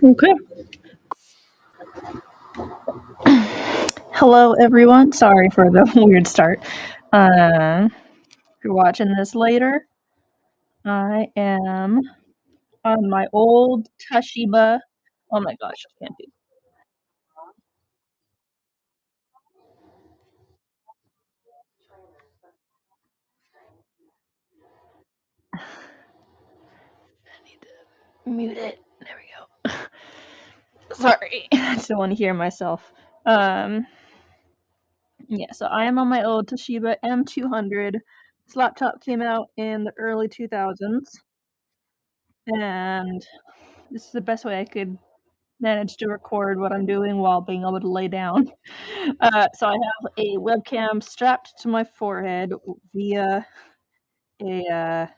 Okay. Hello, everyone. Sorry for the weird start. If you're watching this later, I am on my old Toshiba. Oh my gosh, I can't be. I need to mute it. There we go. Sorry, I still want to hear myself. Um, yeah, so I am on my old Toshiba M200. This laptop came out in the early 2000s, and this is the best way I could manage to record what I'm doing while being able to lay down. So I have a webcam strapped to my forehead via a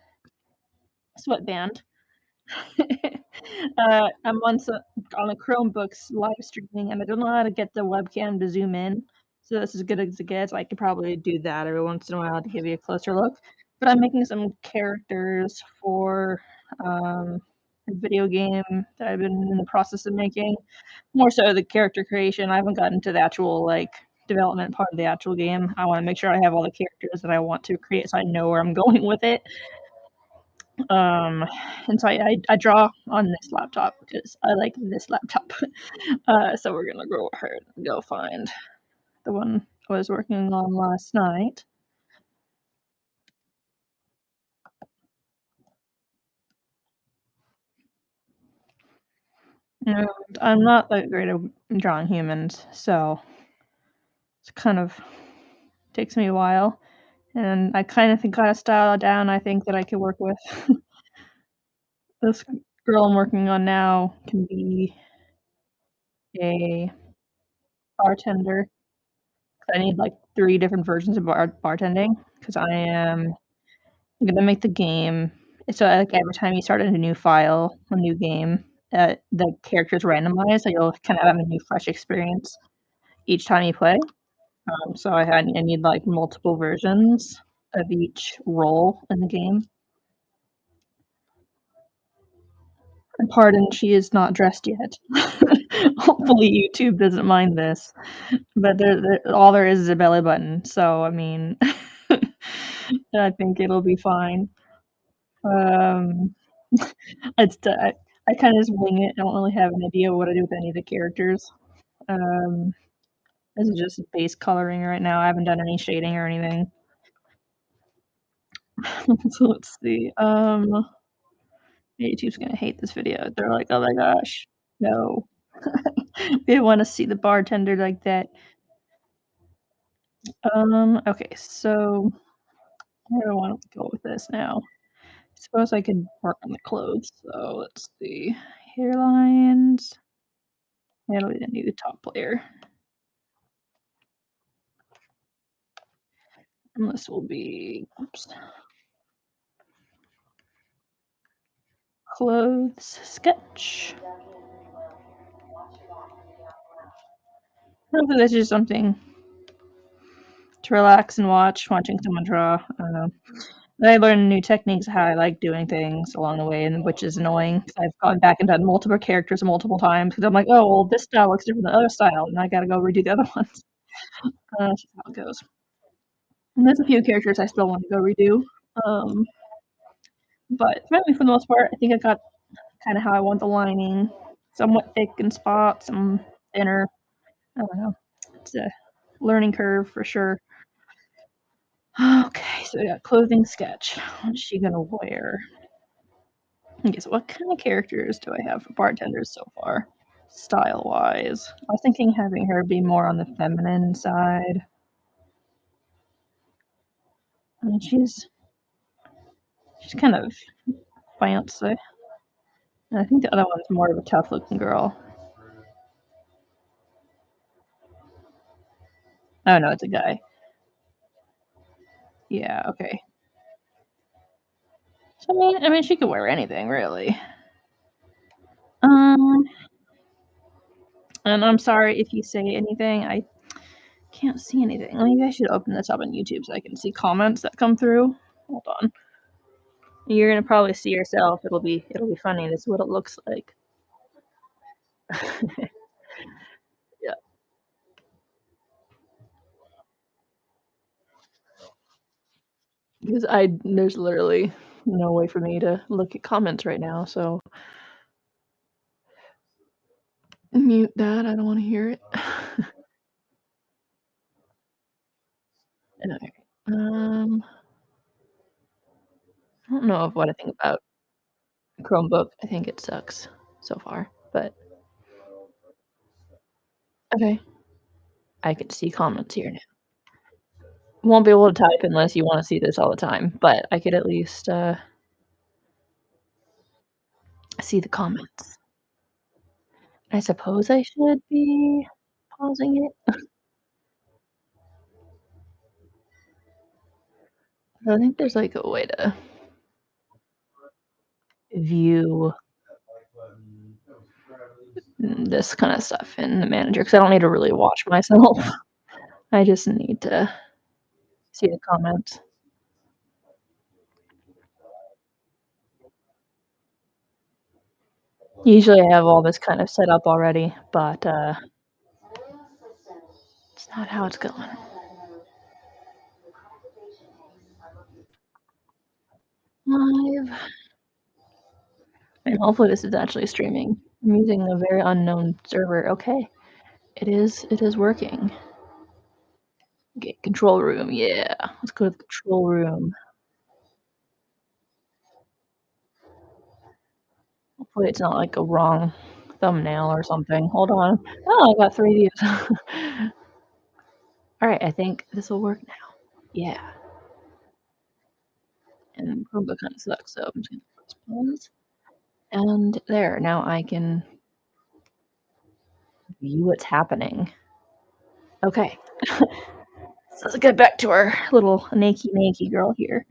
sweatband. I'm on a Chromebook's live streaming, and I don't know how to get the webcam to zoom in. So this is as good as it gets. I could probably do that every once in a while to give you a closer look. But I'm making some characters for a video game that I've been in the process of making. More so the character creation. I haven't gotten to the actual like development part of the actual game. I want to make sure I have all the characters that I want to create, so I know where I'm going with it. Um, and so I draw on this laptop because I like this laptop. So we're gonna go ahead and go find the one I was working on last night. And I'm not that great at drawing humans, so it's kind of takes me a while. And I kind of think got a style down. I think that I could work with. This girl I'm working on now can be a bartender. I need like 3 different versions of bartending because I am gonna make the game. So like every time you start a new file, a new game, the character's randomized, so you'll kind of have a new fresh experience each time you play. So I need like multiple versions of each role in the game. And pardon, she is not dressed yet. Hopefully YouTube doesn't mind this. But all there is a belly button, so I mean, I think it'll be fine. Um, it's I kind of just wing it. I don't really have an idea what to do with any of the characters. Um, this is just base coloring right now. I haven't done any shading or anything. So let's see. YouTube's gonna hate this video. They're like, "Oh my gosh, no." They want to see the bartender like that. Okay, so where do I want to go with this now? I suppose I could work on the clothes. So let's see. Hairlines. It'll be the top layer. And this will be clothes sketch. Hopefully that's just something to relax and watching someone draw. I don't know. I learned new techniques how I like doing things along the way, and which is annoying. I've gone back and done multiple characters multiple times because I'm like, oh well, this style looks different than the other style, and I gotta go redo the other ones. That's just how it goes. And there's a few characters I still want to go redo. Um, but mainly for the most part, I think I got kind of how I want the lining. Somewhat thick in spots, some thinner. I don't know. It's a learning curve for sure. Okay, so we got clothing sketch. What's she gonna wear? Okay, so what kind of characters do I have for bartenders so far? Style wise, I was thinking having her be more on the feminine side. I mean, she's kind of fancy. And I think the other one's more of a tough looking girl. Oh no, it's a guy. Yeah, okay. So I mean, she could wear anything really. Um, And I'm sorry if you say anything. I can't see anything. Maybe I should open this up on YouTube so I can see comments that come through. Hold on. You're gonna probably see yourself. It'll be funny. This is what it looks like. Yeah, because I there's literally no way for me to look at comments right now. So mute that. I don't want to hear it. Okay. I don't know of what I think about Chromebook. I think it sucks so far, but okay. I can see comments here now. Won't be able to type unless you want to see this all the time, but I could at least see the comments. I suppose I should be pausing it. I think there's like a way to view this kind of stuff in the manager because I don't need to really watch myself. I just need to see the comments. Usually I have all this kind of set up already, but it's not how it's going. Live. And hopefully this is actually streaming. I'm using a very unknown server. Okay. It is working. Okay, control room, yeah. Let's go to the control room. Hopefully it's not like a wrong thumbnail or something. Hold on. Oh, I got 3 views. Alright, I think this will work now. Yeah. And Chromebook kind of sucks, so I'm just gonna press pause. And there, now I can view what's happening. Okay. So let's get back to our little naked girl here.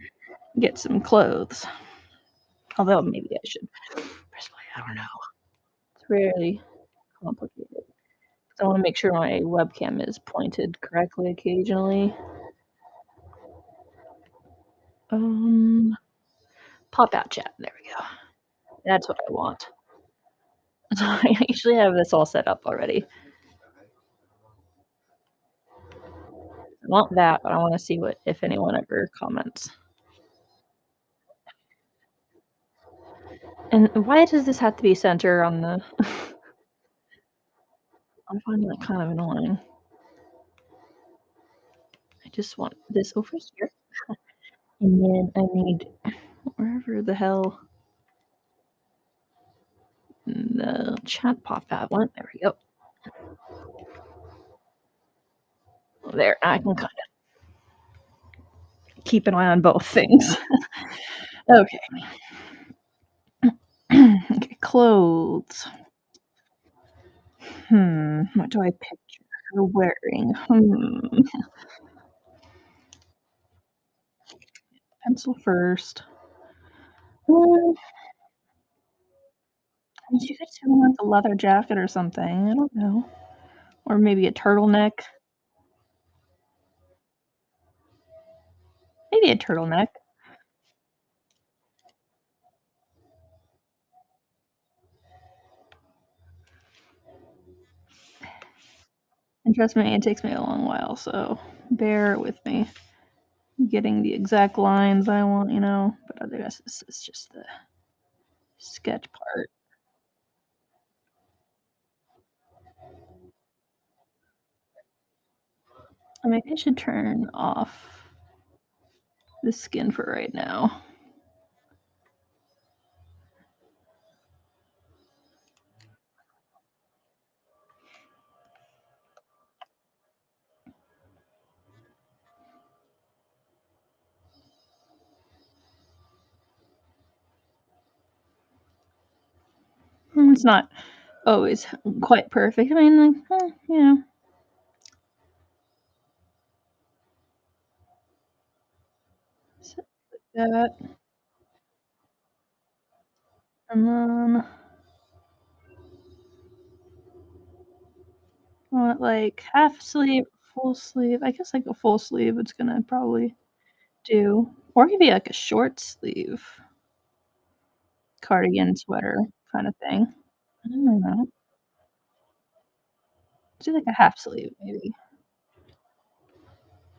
Get some clothes. Although maybe I should press play. I don't know. It's really complicated. I want to make sure my webcam is pointed correctly occasionally. Um, Pop out chat. There we go. That's what I want. So I usually have this all set up already. I want that, but I want to see what if anyone ever comments. And why does this have to be center on the? I'm finding that kind of annoying. I just want this over here, and then I need wherever the hell the chat pop out went. There we go. There, I can kind of keep an eye on both things. Okay. Okay, clothes. What do I picture her wearing? Pencil first. Mm, she could do like a leather jacket or something. I don't know. Or maybe a turtleneck. Maybe a turtleneck. And trust me, it takes me a long while, so bear with me. Getting the exact lines I want, but I guess this is just the sketch part. Maybe I should turn off the skin for right now. It's not always quite perfect. I mean, like, so that, and then Want like half sleeve, full sleeve. I guess like a full sleeve it's gonna probably do. Or maybe like a short sleeve cardigan sweater kinda thing. I don't know. Do like a half sleeve maybe.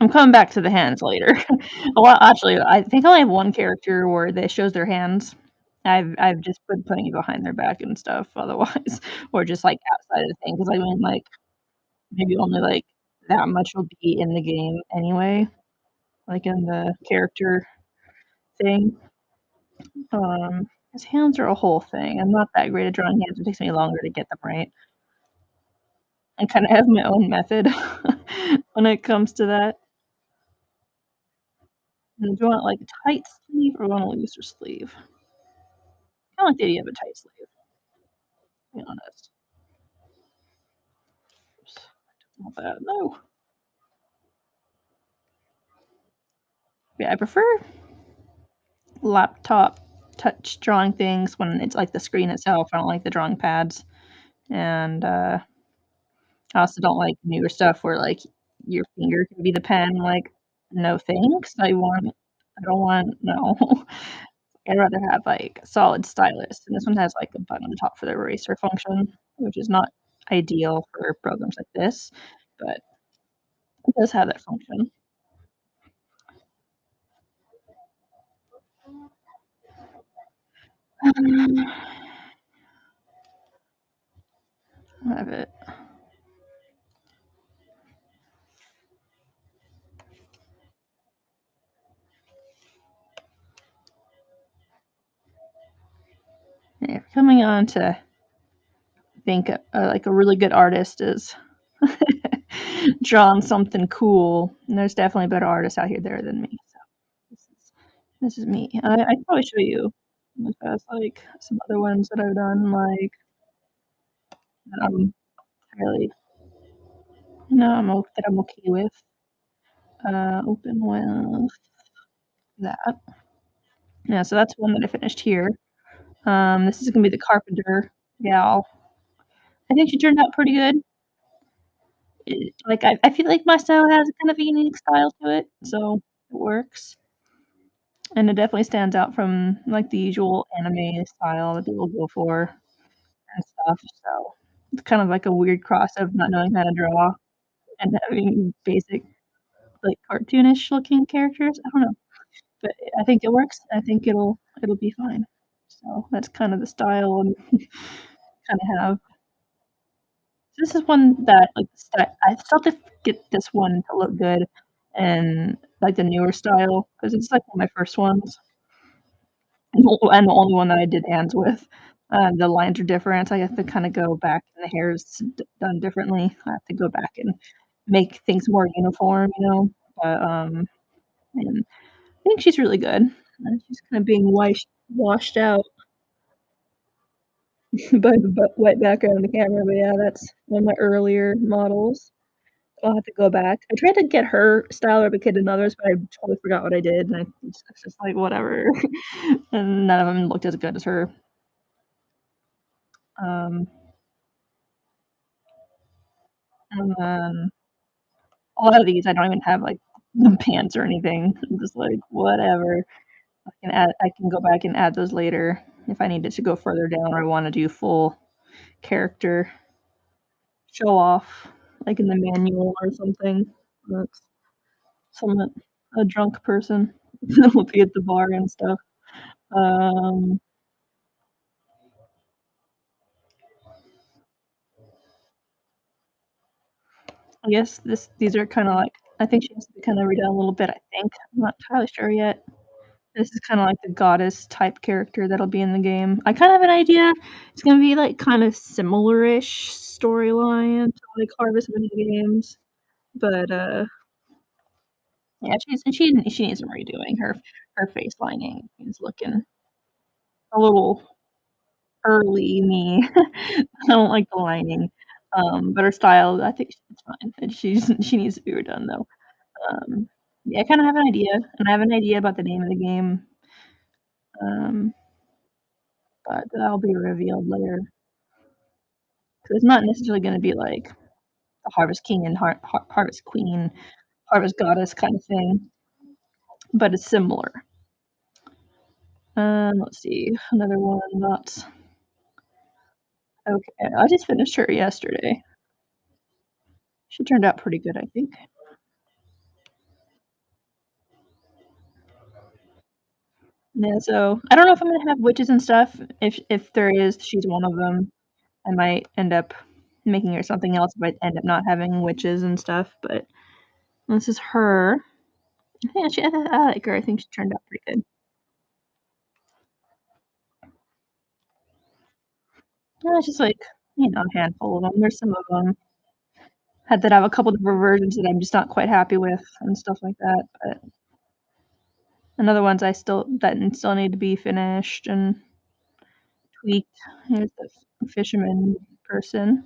I'm coming back to the hands later. Well, actually, I think I only have one character where they shows their hands. I've just been putting it behind their back and stuff otherwise, or just, like, outside of the thing, 'cause I mean, like, maybe only, like, that much will be in the game anyway, like, in the character thing. His hands are a whole thing. I'm not that great at drawing hands, it takes me longer to get them right. I kinda have my own method when it comes to that. Do you want, like, a tight sleeve or want a looser sleeve? I like the idea of a tight sleeve, to be honest. Oops, don't want that, no. Yeah, I prefer laptop touch drawing things when it's, like, the screen itself. I don't like the drawing pads, and, I also don't like newer stuff where, like, your finger can be the pen, like, no thanks. I don't want no. I'd rather have, like, a solid stylus, and this one has, like, a button on the top for the eraser function, which is not ideal for programs like this, but it does have that function. I have it. Yeah, coming on to think, like, a really good artist is drawn something cool, and there's definitely better artists out here there than me, so this is me. I can probably show you in the past, like, some other ones that I've done, like, that I'm fairly that I'm okay with. Open with that. Yeah, so that's one that I finished here. This is gonna be the Carpenter gal. I think she turned out pretty good. Like, I feel like my style has kind of a unique style to it, so it works. And it definitely stands out from, like, the usual anime style that people go for and stuff, so it's kind of like a weird cross of not knowing how to draw and having basic, like, cartoonish looking characters. I don't know, but I think it works. I think it'll be fine. So that's kind of the style I'm kinda have. This is one that, like, I still have to get this one to look good and, like, the newer style, 'cause it's, like, one of my first ones, and the only one that I did hands with. The lines are different, I have to kinda go back and the hair's done differently. I have to go back and make things more uniform, you know? But, and I think she's really good. She's kinda being washed out by the white background of the camera, but yeah, that's one of my earlier models. I'll have to go back. I tried to get her style replicated in others, but I totally forgot what I did, and it's just like, whatever. And none of them looked as good as her. Um, and then a lot of these, I don't even have, like, the pants or anything. I'm just like, "Whatever." I can go back and add those later if I needed to go further down or I wanna do full character show off, like in the manual or something. That's someone a drunk person will be at the bar and stuff. Um, I guess these are kinda like I think she has to be kinda redone a little bit, I think. I'm not entirely sure yet. This is kinda like the goddess type character that'll be in the game. I kinda have an idea. It's gonna be, like, kinda similar-ish storyline to, like, Harvest Moon games, but, yeah, she needs some redoing. Her face lining is looking a little early me. I don't like the lining, but her style, I think it's fine, and she needs to be redone, though. Yeah, I kinda have an idea, and I have an idea about the name of the game, um, but that'll be revealed later. 'Cause it's not necessarily gonna be, like, a Harvest King and Harvest Queen, Harvest Goddess kind of thing, but it's similar. Let's see, another one that's okay. I just finished her yesterday. She turned out pretty good, I think. Yeah, so I don't know if I'm gonna have witches and stuff. If there is, she's one of them. I might end up making her something else if I end up not having witches and stuff. But this is her. I like her. I think she turned out pretty good. Yeah, it's just like a handful of them. There's some of them had that have a couple different versions that I'm just not quite happy with and stuff like that. But and other ones still need to be finished and tweaked. Here's the fisherman person,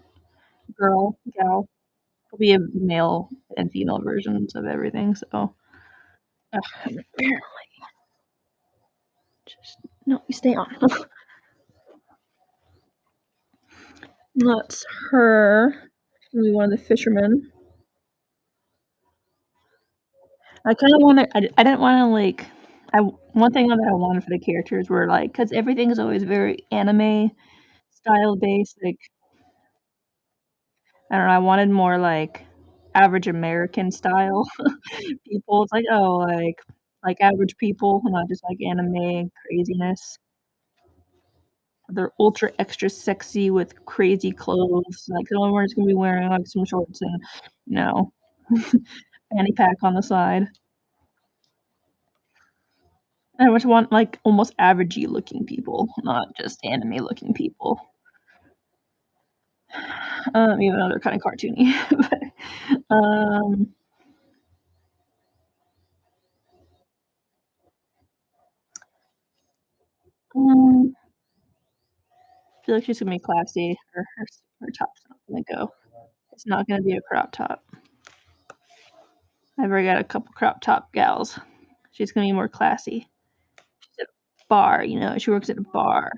girl, gal. There'll be a male and female versions of everything. So apparently, just no, you stay on. That's her. Maybe one of the fishermen. I kind of want to. I didn't want to like. One thing that I wanted for the characters were like because everything is always very anime style based. Like I don't know. I wanted more like average American style people. It's like like average people, not just like anime craziness. They're ultra extra sexy with crazy clothes. Like the only one is gonna be wearing like some shorts and you know fanny pack on the side. I just want like almost averagey looking people, not just anime looking people. Even though they're kind of cartoony. but, I feel like she's gonna be classy. Her top's not gonna go. It's not gonna be a crop top. I've already got a couple crop top gals. She's gonna be more classy. She's at a bar, she works at a bar.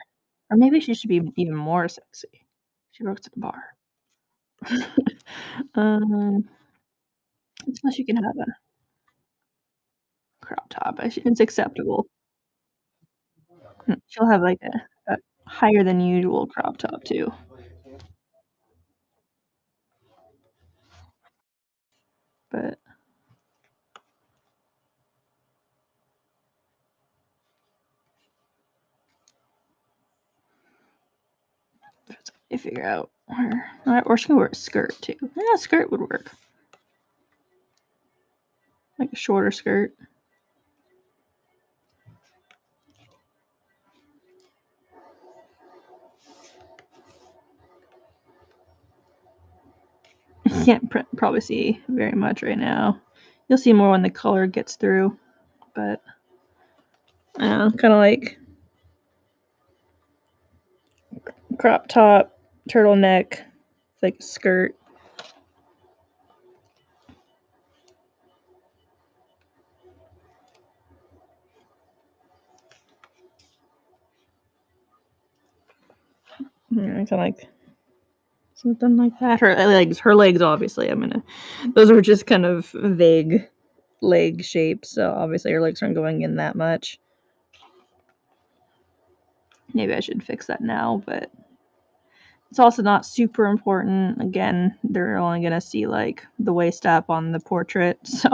Or maybe she should be even more sexy. She works at a bar. um, unless you can have a crop top. It's acceptable. She'll have like a higher than usual crop top too. But I figure out where, or she can wear a skirt too. Yeah, a skirt would work. Like a shorter skirt. You can't probably see very much right now. You'll see more when the color gets through, but kind of like crop top, turtleneck, like skirt. Kind of like something like that. Her legs, obviously. Those are just kind of vague leg shapes, so obviously her legs aren't going in that much. Maybe I should fix that now, but it's also not super important. Again, they're only gonna see like the waist up on the portrait, so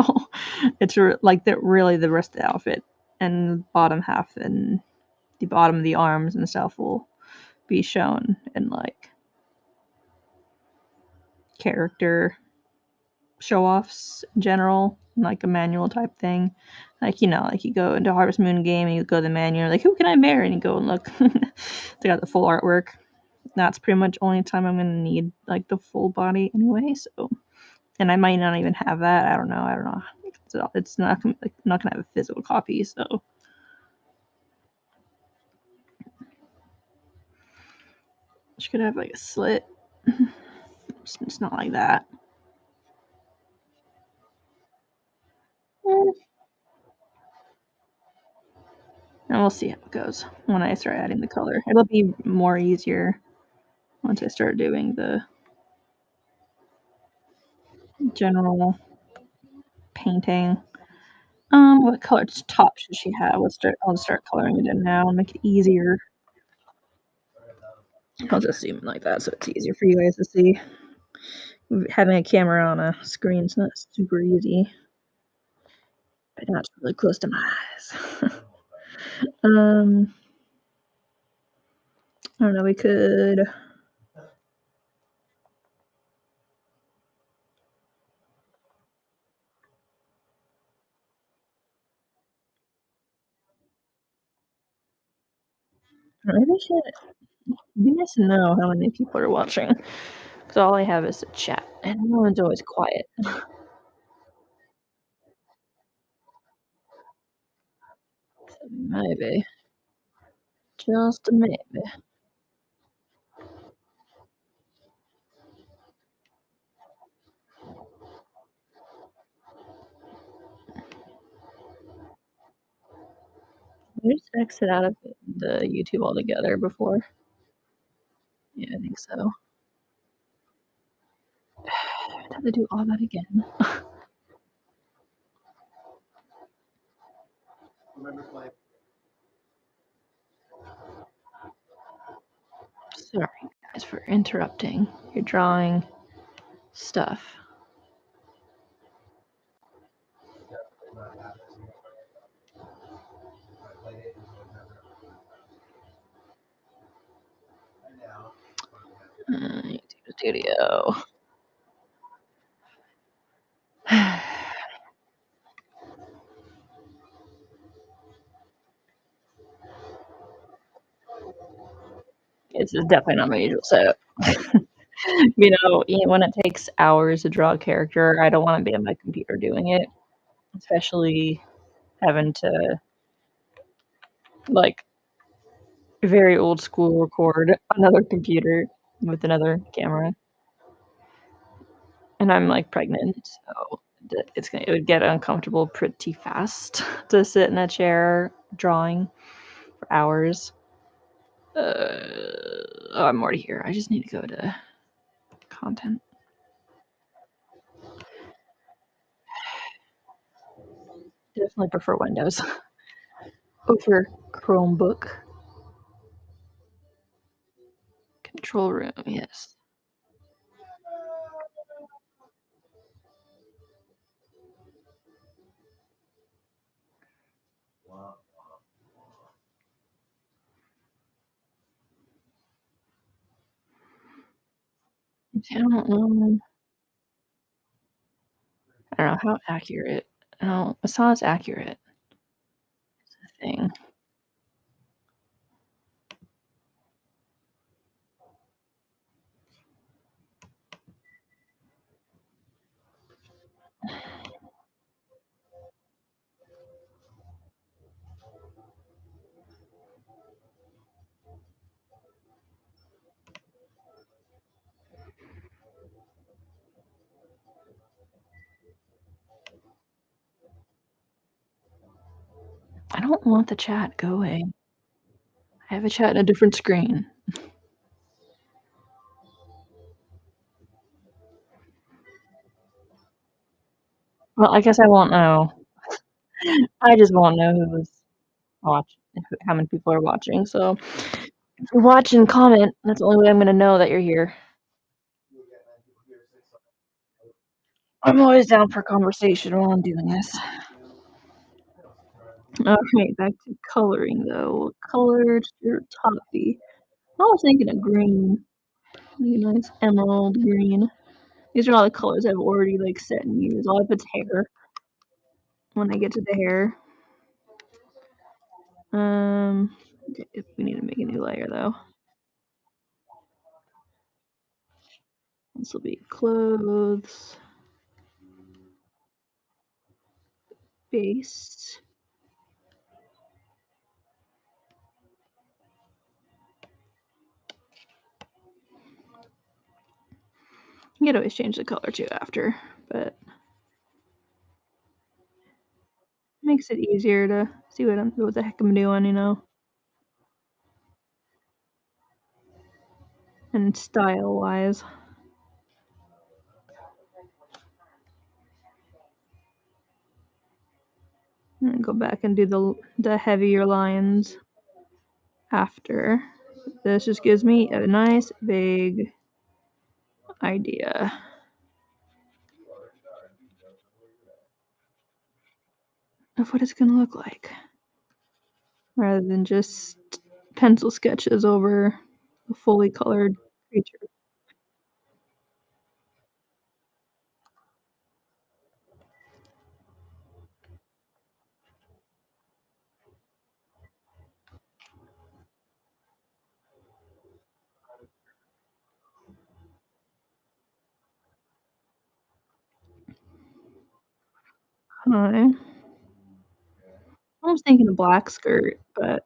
it's like really the rest of the outfit and bottom half and the bottom of the arms and stuff will be shown in like character show offs in general, like a manual type thing. Like, like you go into Harvest Moon game and you go to the manual, like, who can I marry? And you go and look. They got the full artwork. That's pretty much only time I'm gonna need like the full body anyway. So, and I might not even have that. I don't know. It's not not gonna have a physical copy. So, she could have like a slit. It's not like that. And we'll see how it goes when I start adding the color. It'll be more easier once I start doing the general painting. What color top should she have? I'll start coloring it in now and make it easier. I'll just zoom in like that so it's easier for you guys to see. Having a camera on a screen is not super easy. But now it's really close to my eyes. I don't know, we could. Maybe we should. It'd be nice to know how many people are watching. Because all I have is a chat, and no one's always quiet. So maybe. Just a maybe. We just exit out of the YouTube altogether before. Yeah, I think so. I'd have to do all that again. Sorry, guys, for interrupting your drawing stuff. YouTube Studio. This is definitely not my usual setup. When it takes hours to draw a character, I don't want to be on my computer doing it, especially having to like very old school record another computer with another camera. And I'm like pregnant, so it would get uncomfortable pretty fast to sit in a chair drawing for hours. I'm already here. I just need to go to content. Definitely prefer Windows over Chromebook. Control room, yes. I don't know. I don't know how accurate. No, it's not as accurate. It's a thing. I don't want the chat. Go away. I have a chat in a different screen. Well, I guess I won't know. I just won't know who's watching, how many people are watching. So if you watch and comment, that's the only way I'm going to know that you're here. I'm always down for conversation while I'm doing this. Okay, back to coloring though. What color should your top be? I was thinking of green. Like a nice emerald green. These are all the colors I've already like set and used. All of it's hair. When I get to the hair. Okay, we need to make a new layer though. This will be clothes. Base. You could always change the color too after, but it makes it easier to see what the heck I'm doing, you know. And style wise. And go back and do the heavier lines after. This just gives me a nice big idea of what it's gonna look like, rather than just pencil sketches over a fully colored creature. Hi. I was thinking a black skirt, but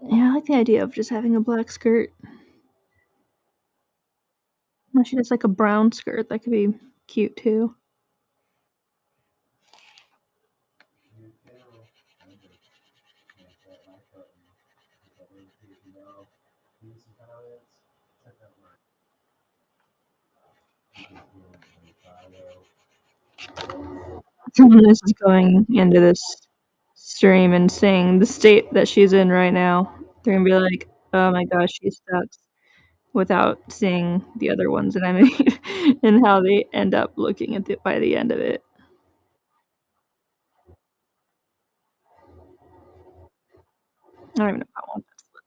yeah, I like the idea of just having a black skirt. Unless she has like a brown skirt, that could be cute too. Someone is going into this stream and saying the state that she's in right now. They're gonna be like, "Oh my gosh, she sucks," without seeing the other ones that I made and how they end up looking at it by the end of it. I don't even know if I want that split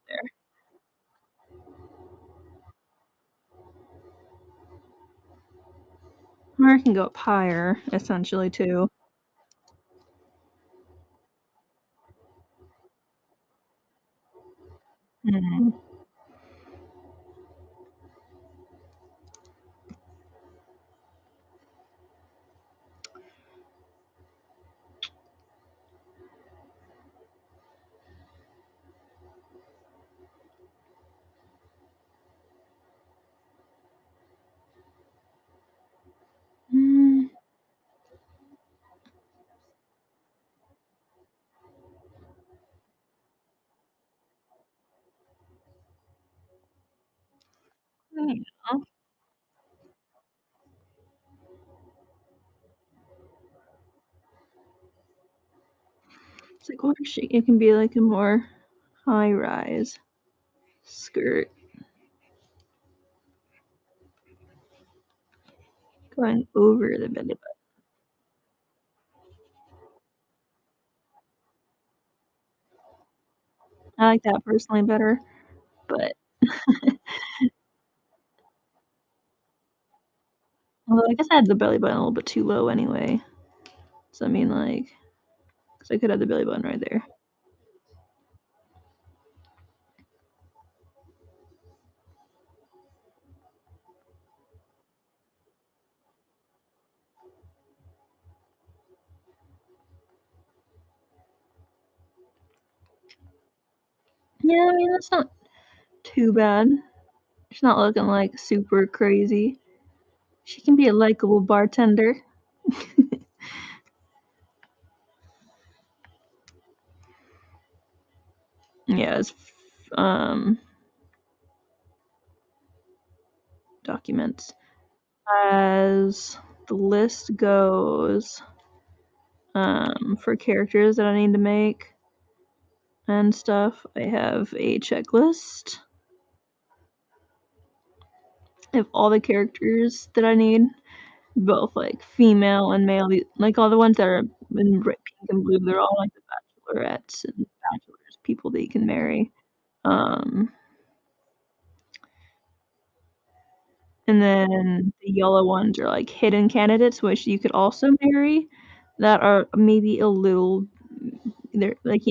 there. Or I can go up higher, essentially, too. Hmm. Mm. Yeah. It's like, what if she? It can be like a more high-rise skirt going over the belly button. I like that personally better, but although I guess I had the belly button a little bit too low anyway. So I mean, like, because I could have the belly button right there. Yeah, I mean that's not too bad. She's not looking like super crazy. She can be a likable bartender. Yeah, um documents. As the list goes, for characters that I need to make and stuff, I have a checklist of all the characters that I need, both like female and male. Like all the ones that are in pink and blue, they're all like the bachelorettes and bachelors, people that you can marry. Um, and then the yellow ones are like hidden candidates, which you could also marry, that are maybe a little, they're like,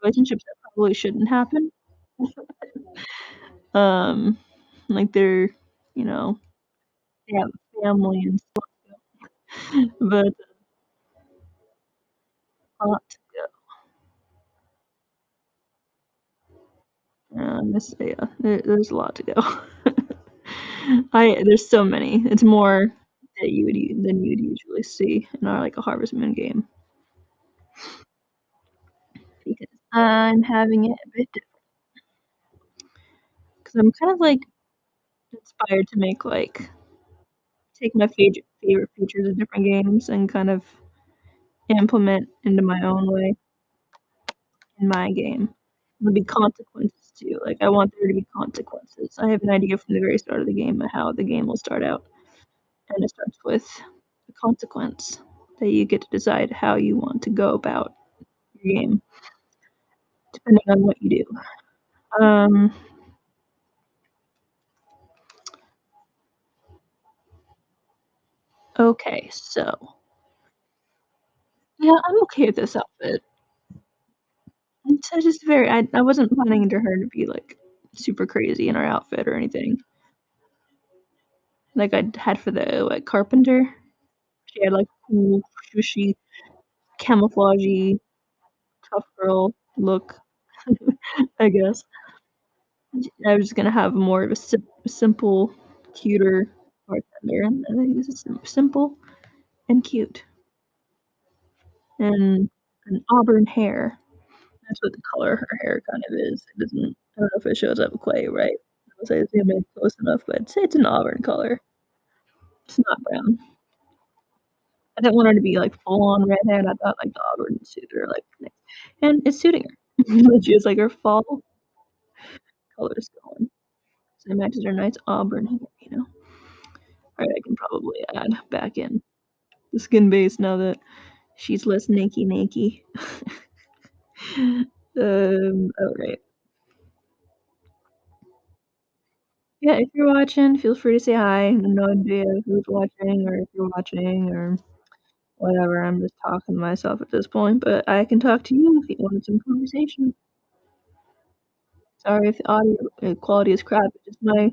relationships that probably shouldn't happen. Um, like you know, they have a family and stuff, but a lot to go. Yeah, there's a lot to go. There's so many. It's more that than you would usually see in our like a Harvest Moon game, because I'm having it a bit different. Because I'm kind of like inspired to make like take my favorite features of different games and kind of implement into my own way in my game. There'll be consequences too. Like I want there to be consequences. I have an idea from the very start of the game of how the game will start out, and it starts with a consequence that you get to decide how you want to go about your game, depending on what you do. Okay, so yeah, I'm okay with this outfit. It's just very. I wasn't planning for her to be like super crazy in her outfit or anything. Like I had for the like carpenter. She had like cool, swooshy, camouflagey, tough girl look. I guess I was gonna have more of a simple, cuter bartender, and I think this is simple and cute, and an auburn hair. That's what the color of her hair kind of is. It doesn't. I don't know if it shows up quite right. I would say zoom in close enough, but I'd say it's an auburn color. It's not brown. I didn't want her to be like full on redhead. I thought like the auburn suit her like, and it's suiting her. She has like her fall colors going, so it matches her nice auburn hair. All right, I can probably add back in the skin base now that she's less naked. All right. Yeah, if you're watching, feel free to say hi. No idea who's watching or if you're watching or whatever. I'm just talking to myself at this point, but I can talk to you if you want some conversation. Sorry if the audio quality is crap. It's just my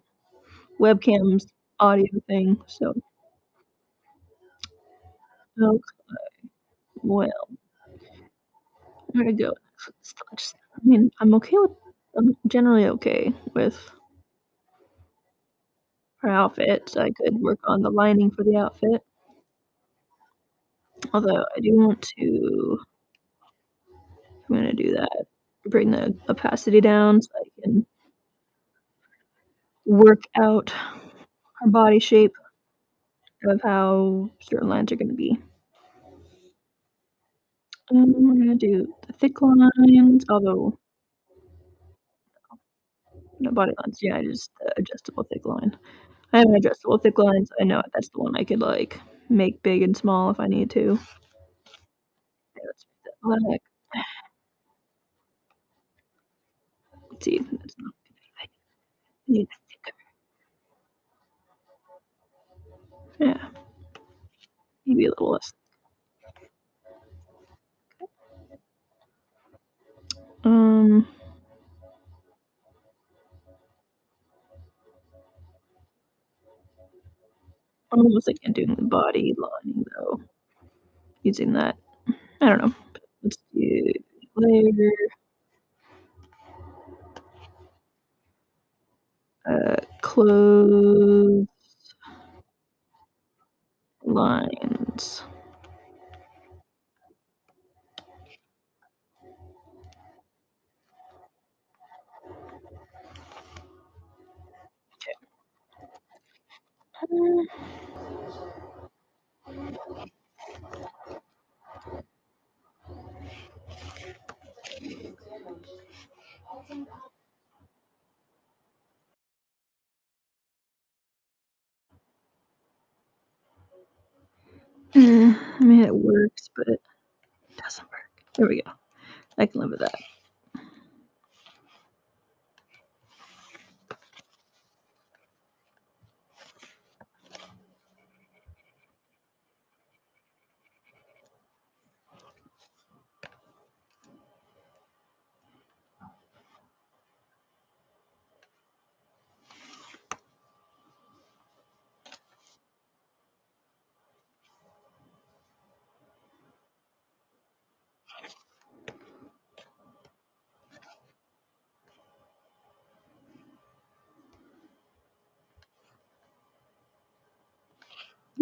webcam's audio thing. So, okay, well, where to go? I mean, I'm generally okay with her outfit. I could work on the lining for the outfit. Although I do want to, I'm gonna do that. Bring the opacity down so I can work out her body shape of how certain lines are gonna be. We're gonna do the thick lines, although no body lines. Yeah, just the adjustable thick line. I have an adjustable thick line, so I know that's the one I could like make big and small if I need to. Okay, let's make that black. Let's see, that's not I need thicker. Yeah, maybe a little less. Um, I'm almost like doing the body lining though, using that. I don't know. Let's do layer, clothes, lines. I mean, it works, but it doesn't work. There we go. I can live with that.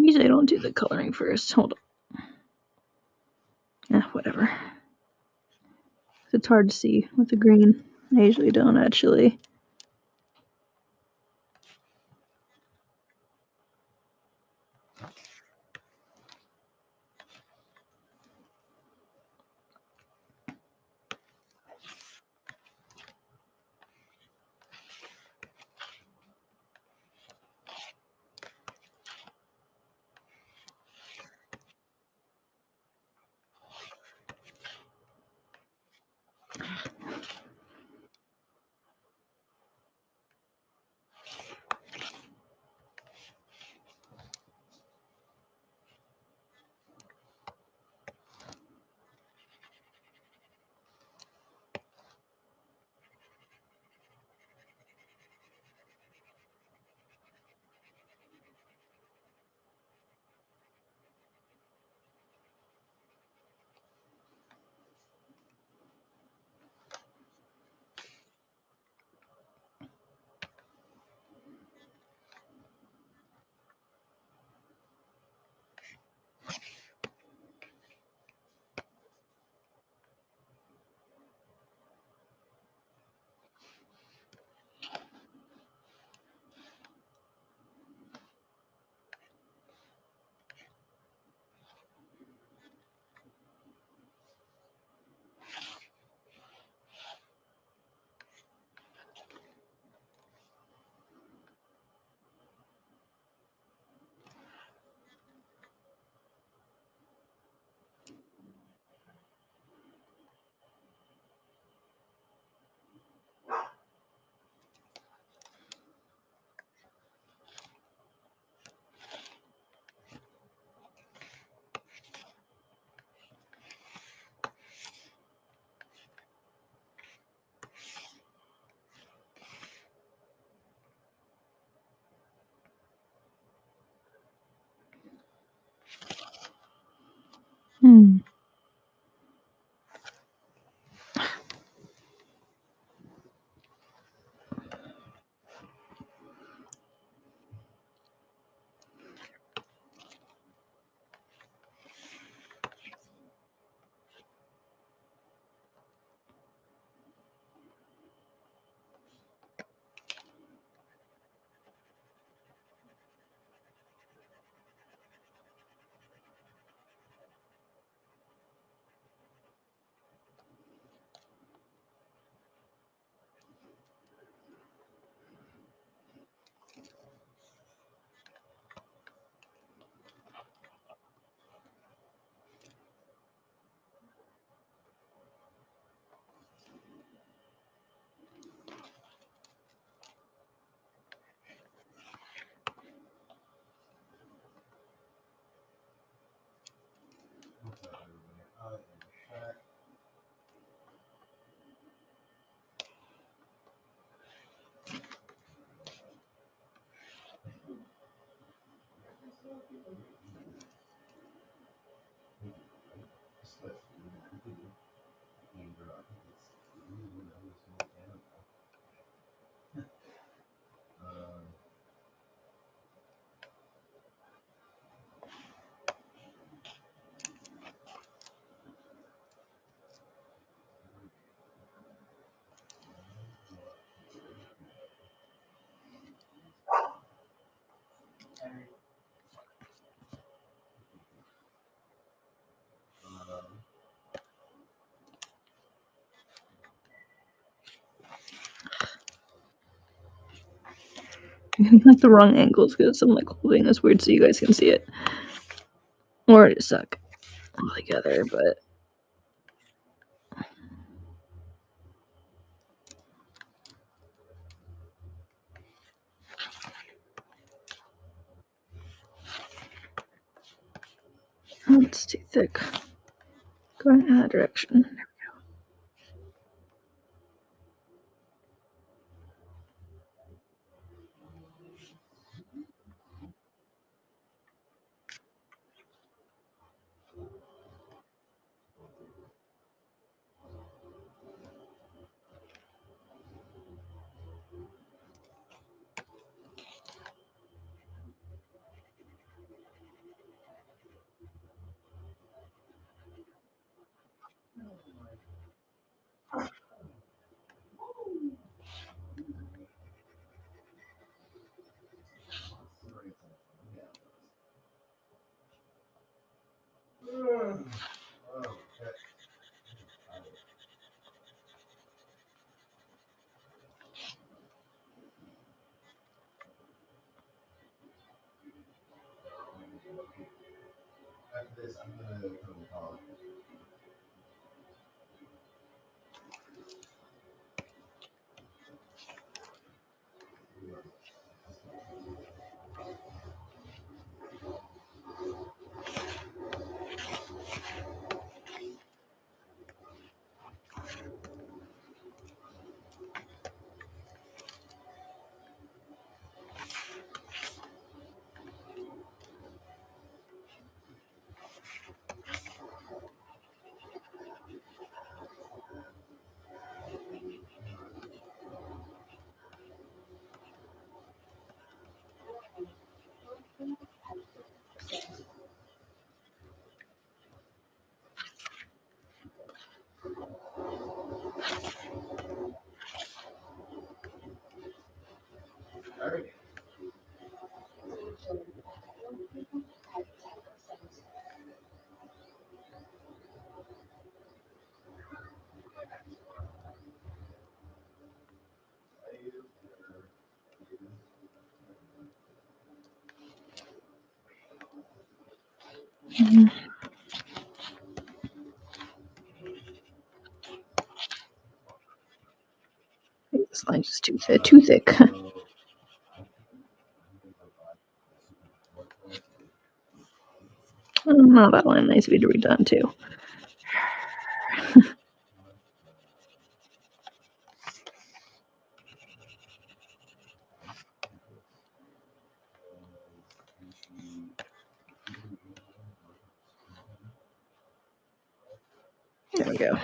Usually I don't do the coloring first. Hold on. Whatever. It's hard to see with the green. I usually don't actually. Like the wrong angles because I'm like holding this weird so you guys can see it. Or it suck all together, but it's too thick. Going in that direction. This line's just too thick. Oh, that line needs to be redone too. There we go.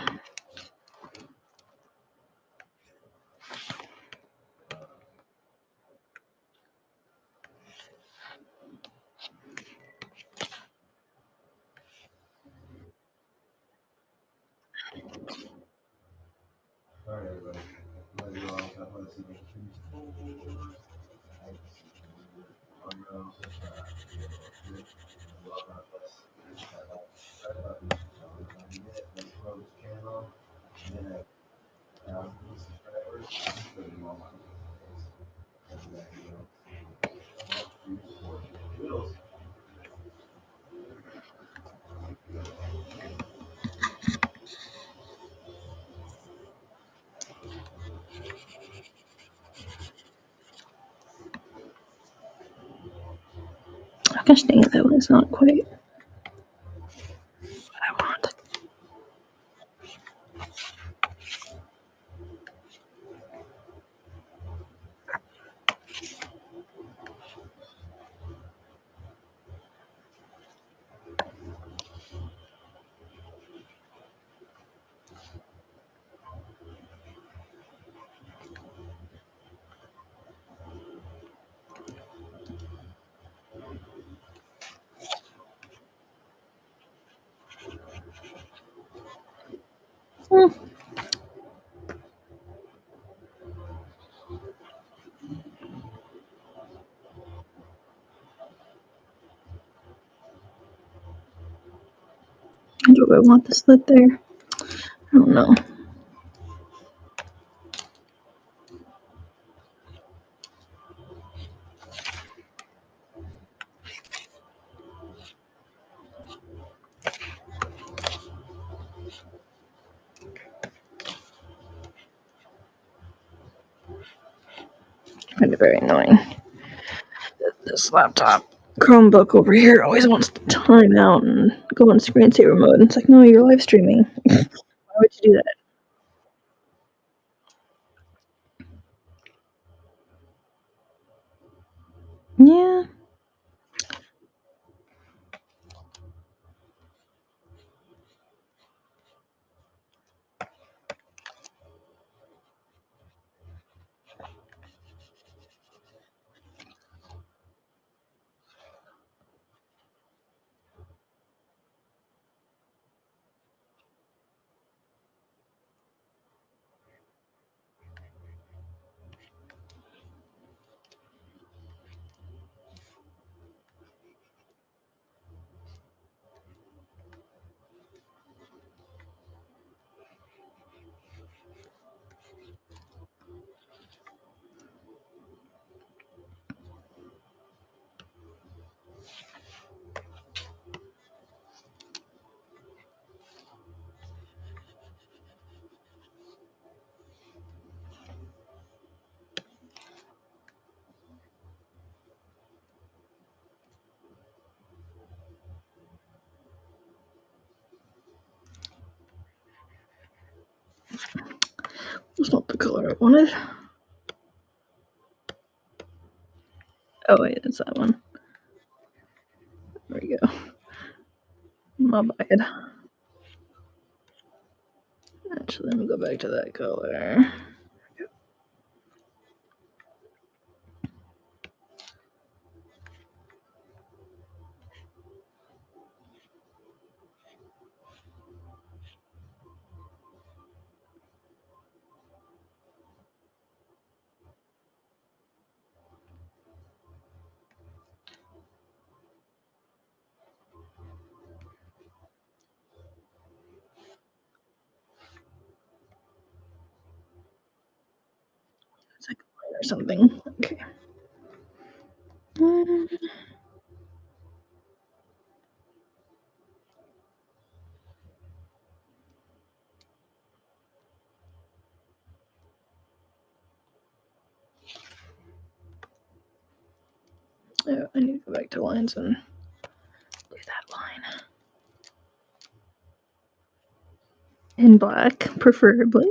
Oh, gosh dang it, that one's not quite what I want. Hmm. Do I want this lit there? I don't know. I find it very annoying. This laptop Chromebook over here always wants to time out and go on screensaver mode. It's like, no, you're live streaming. Why would you do that? Yeah. That's not the color I wanted. Oh, wait, it's that one. There we go. My bad. Actually, let me go back to that color. It's like a line or something. Okay. Oh, I need to go back to lines and do that line. In black, preferably.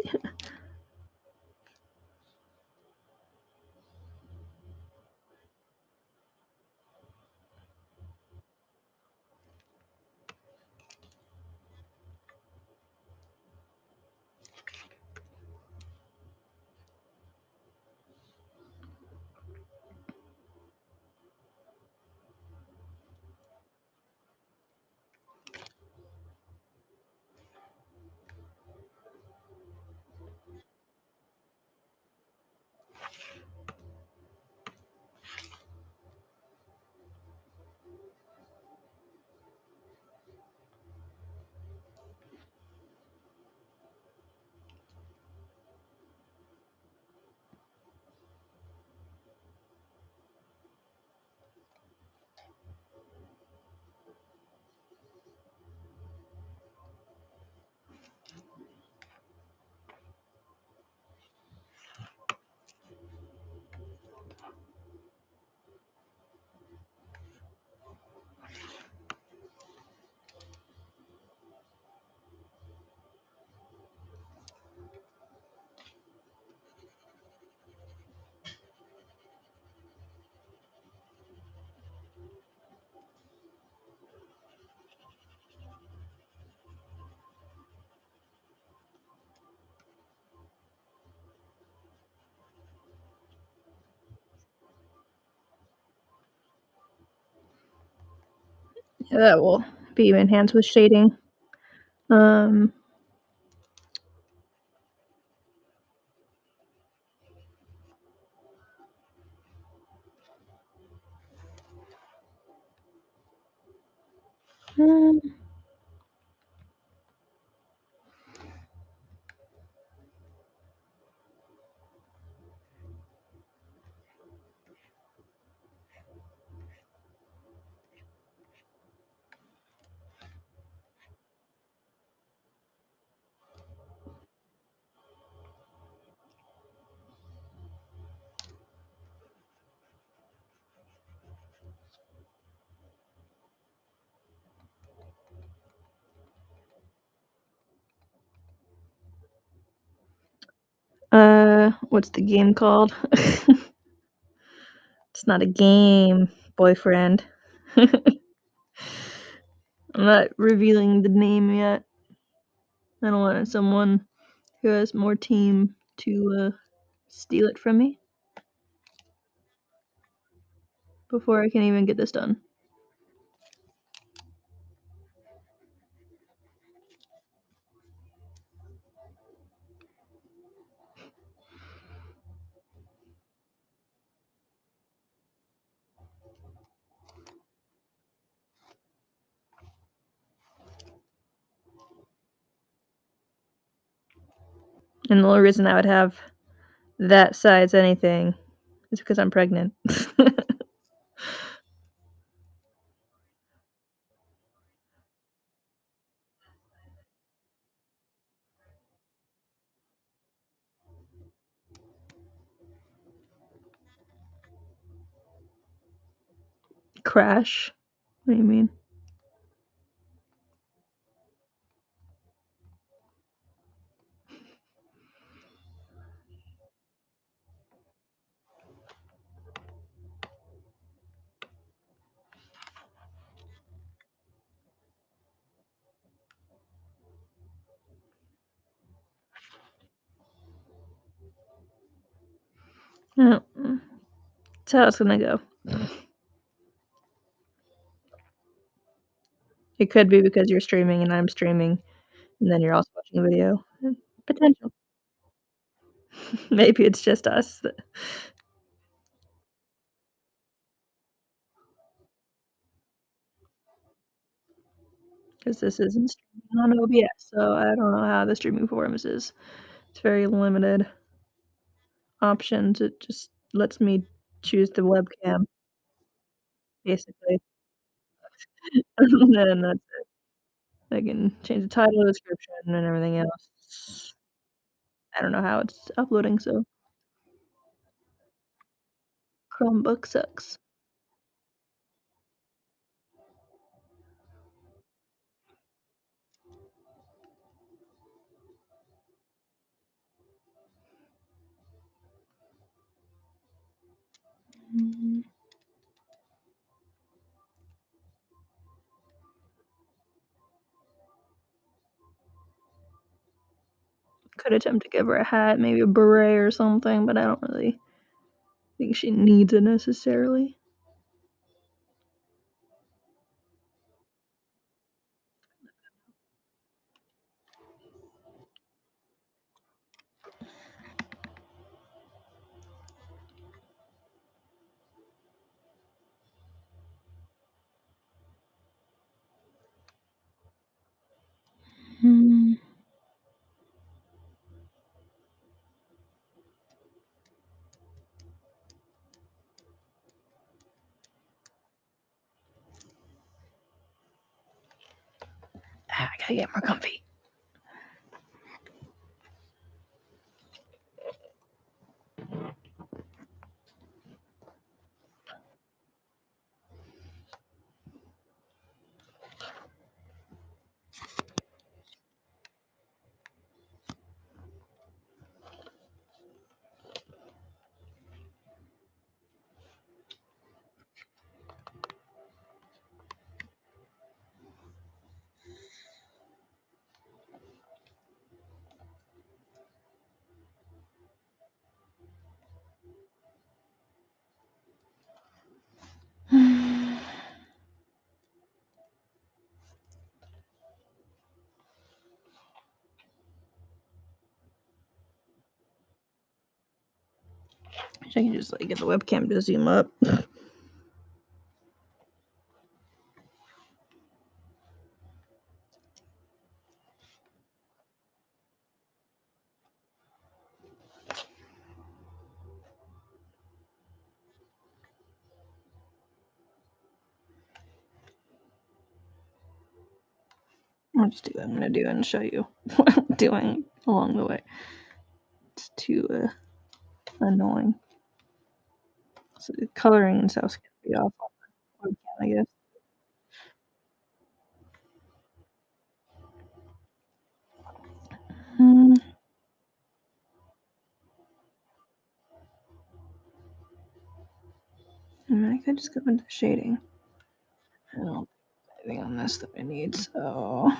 Yeah, that will be enhanced with shading. Hmm. What's the game called? It's not a game, boyfriend. I'm not revealing the name yet. I don't want someone who has more team to steal it from me before I can even get this done. And the only reason I would have that size anything is because I'm pregnant. Crash? What do you mean? No. That's how it's gonna go. It could be because you're streaming and I'm streaming, and then you're also watching a video. Potential. Maybe it's just us. Because this isn't streaming on OBS, so I don't know how the streaming performance is. It's very limited options. It just lets me choose the webcam, basically. And then that's it. I can change the title, description, and everything else. I don't know how it's uploading, so Chromebook sucks. Could attempt to give her a hat, maybe a beret or something, but I don't really think she needs it necessarily. Hmm. I gotta get more comfy. I can just like get the webcam to zoom up. I'll just do what I'm gonna do and show you what I'm doing along the way. It's too annoying. So the coloring and stuff's gonna be off on webcam, I guess. I could just go into shading. I don't have anything on this that I need, so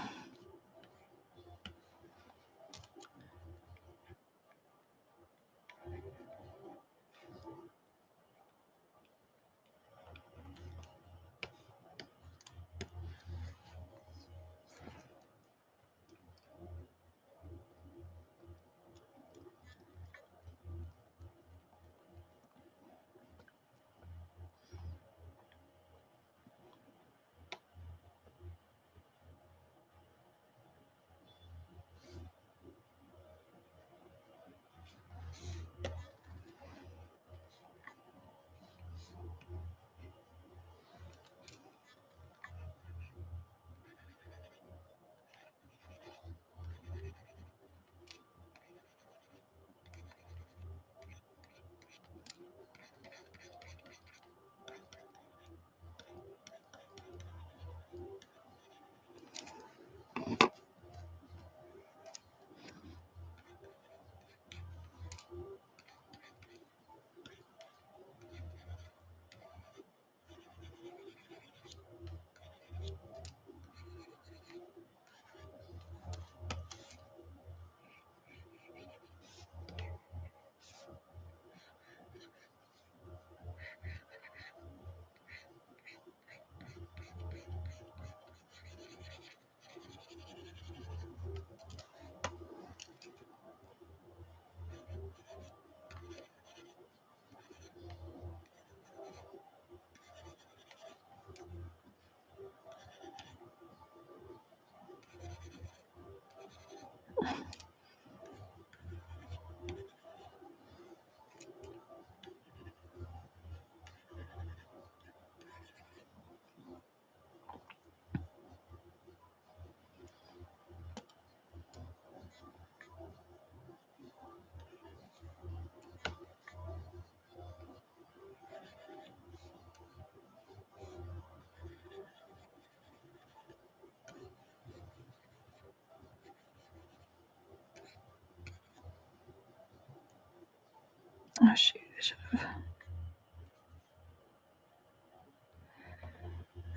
oh shoot, I should have.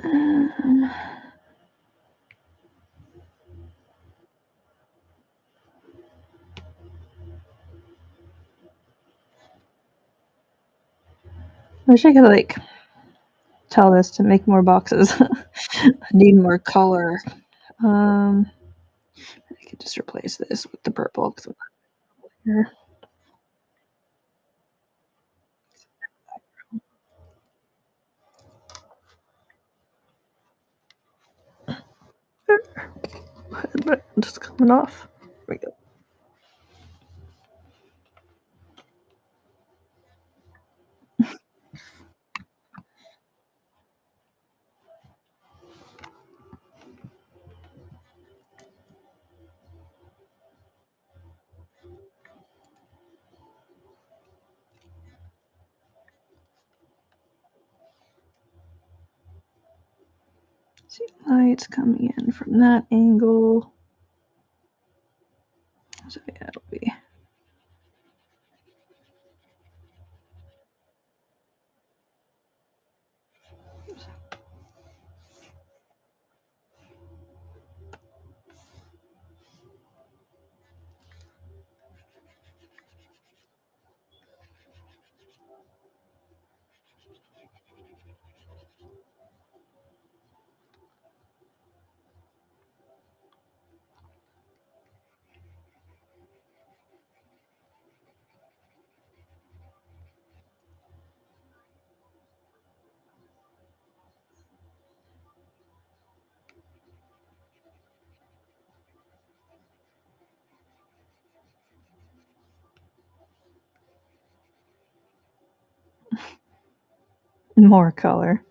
I wish I could like tell this to make more boxes. I need more color. I could just replace this with the purple because here. But just coming off. There we go. See lights coming in from that angle. So yeah, it'll be. More color.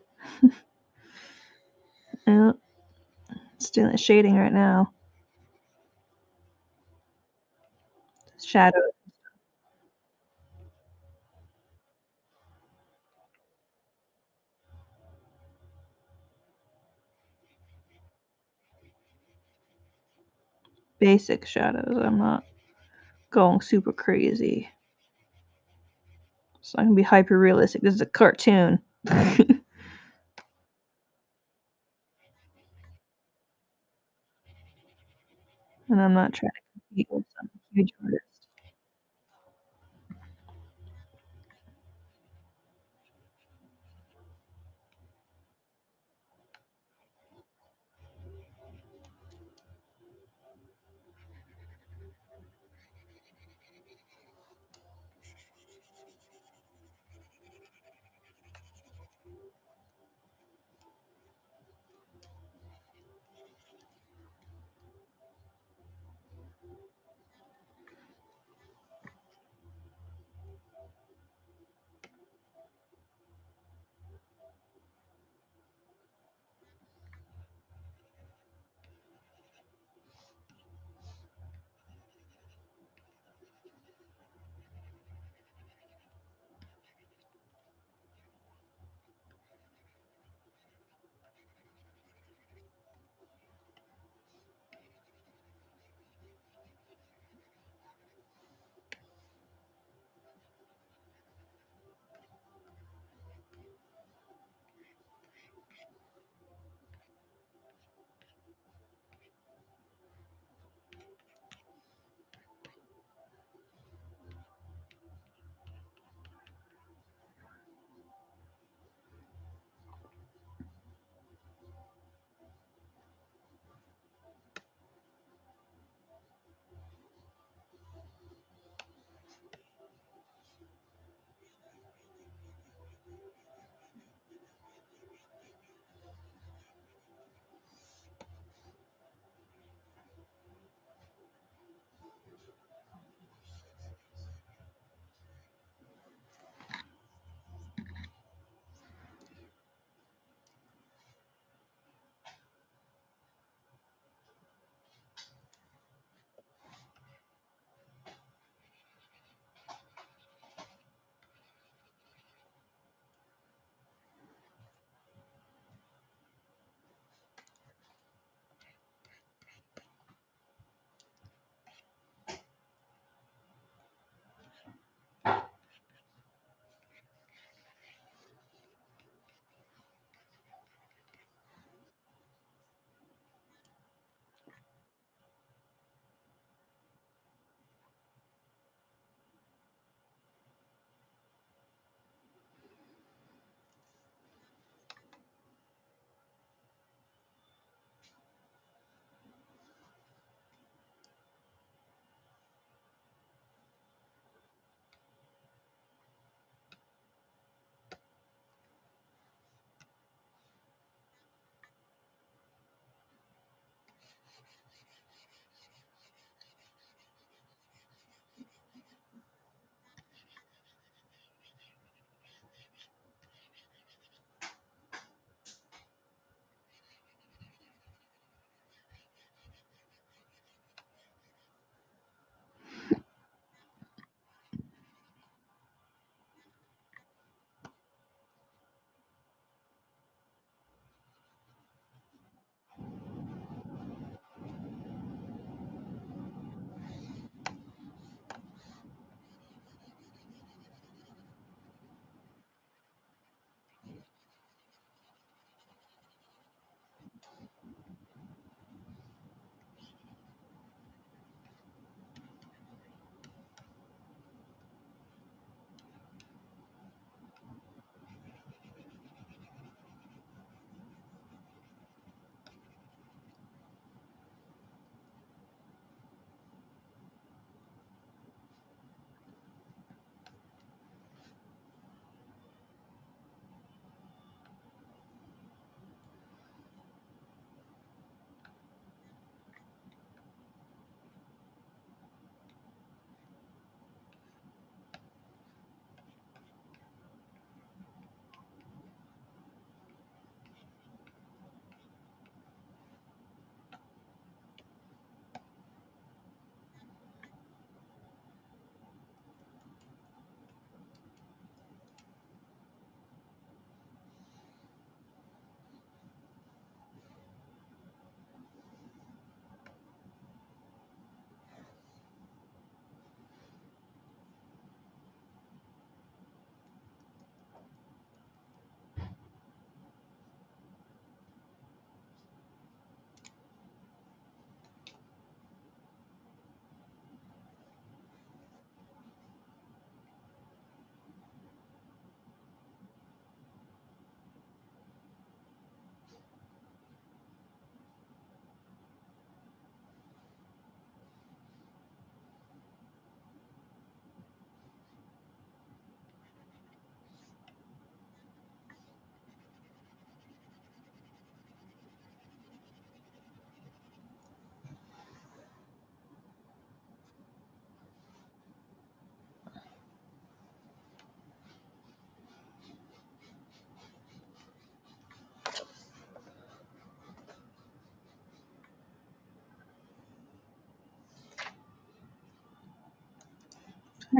Yeah. It's doing the shading right now. Shadow. Basic shadows. I'm not going super crazy. So I can be hyper realistic. This is a cartoon. And I'm not trying to compete with some huge artist.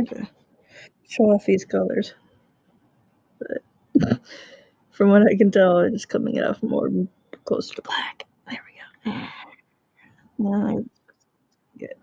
hard to show off these colors. But from what I can tell, it's coming off more close to black. There we go. Now, good.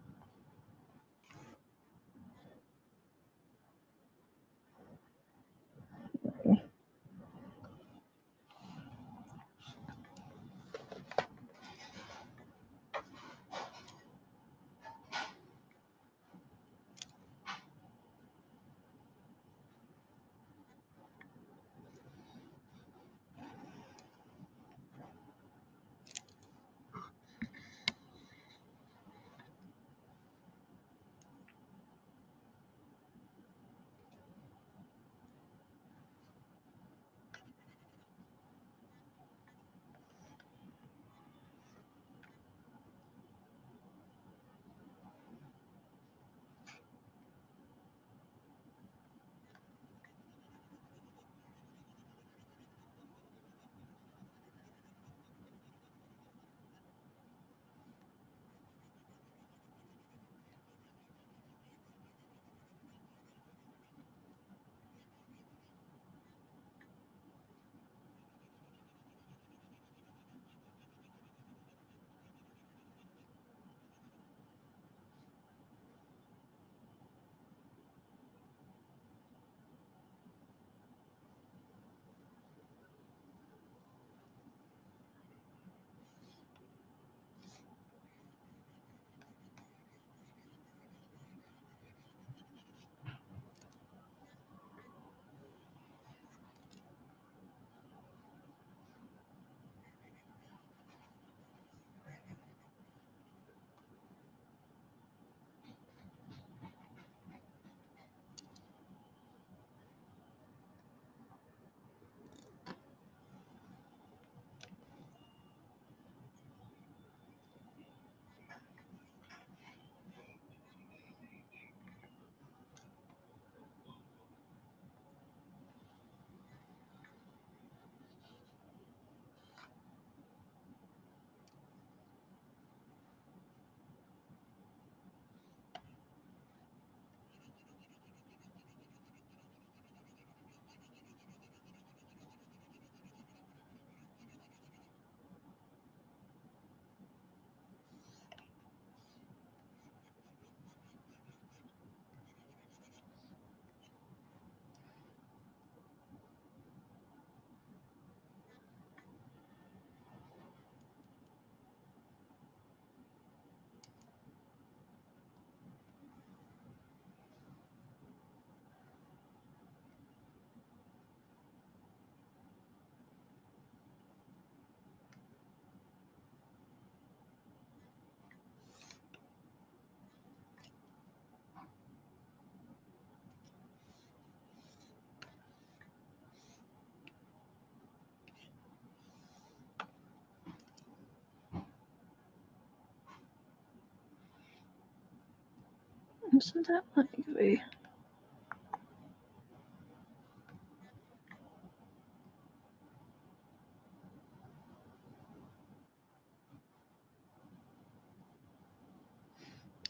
So that might be.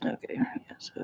Okay, yeah, so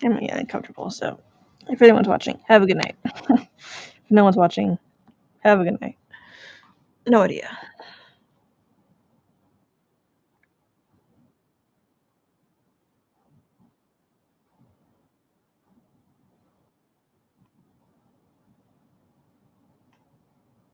I'm getting uncomfortable. So, if anyone's watching, have a good night. If no one's watching, have a good night. No idea.